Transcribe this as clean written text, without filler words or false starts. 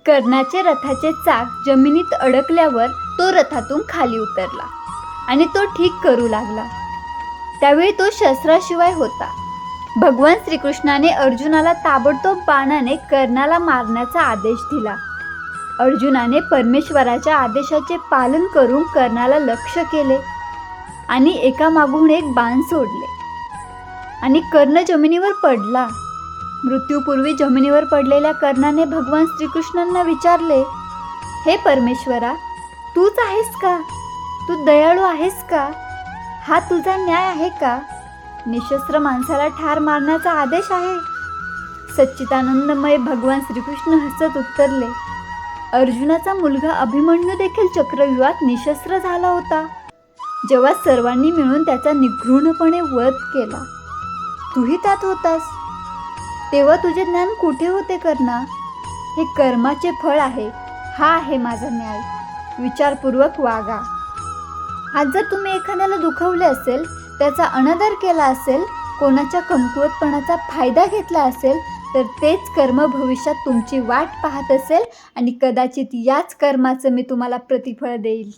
कर्णाचे रथाचे चाक जमिनीत अडकल्यावर तो रथातून खाली उतरला आणि तो ठीक करू लागला. त्यावेळी तो शस्त्राशिवाय होता. भगवान श्रीकृष्णाने अर्जुनाला ताबडतोब बाणाने कर्णाला मारण्याचा आदेश दिला. अर्जुनाने परमेश्वराच्या आदेशाचे पालन करून कर्णाला लक्ष्य केले आणि एकामागून एक बाण सोडले आणि कर्ण जमिनीवर पडला. मृत्यूपूर्वी जमिनीवर पडलेल्या कर्णाने भगवान श्रीकृष्णांना विचारले, हे परमेश्वरा, तूच आहेस का? तू दयाळू आहेस का? हा तुझा न्याय आहे का? निशस्त्र माणसाला ठार मारण्याचा आदेश आहे? सच्चिदानंदमय भगवान श्रीकृष्ण हसत उत्तरले, अर्जुनाचा मुलगा अभिमन्यू देखील चक्रव्यूहात निशस्त्र झाला होता, जेव्हा सर्वांनी मिळून त्याचा निघृणपणे वध केला. तूही त्यात होतास. तेव्हा तुझे ज्ञान कुठे होते कर्णा? हे कर्माचे फळ आहे. हा आहे माझा न्याय. विचारपूर्वक वागा. आज जर तुम्ही एखाद्याला दुखवले असेल, त्याचा अनादर केला असेल, कोणाच्या कमकुवतपणाचा फायदा घेतला असेल, तर तेच कर्म भविष्यात तुमची वाट पाहत असेल आणि कदाचित याच कर्माचं मी तुम्हाला प्रतिफळ देईल.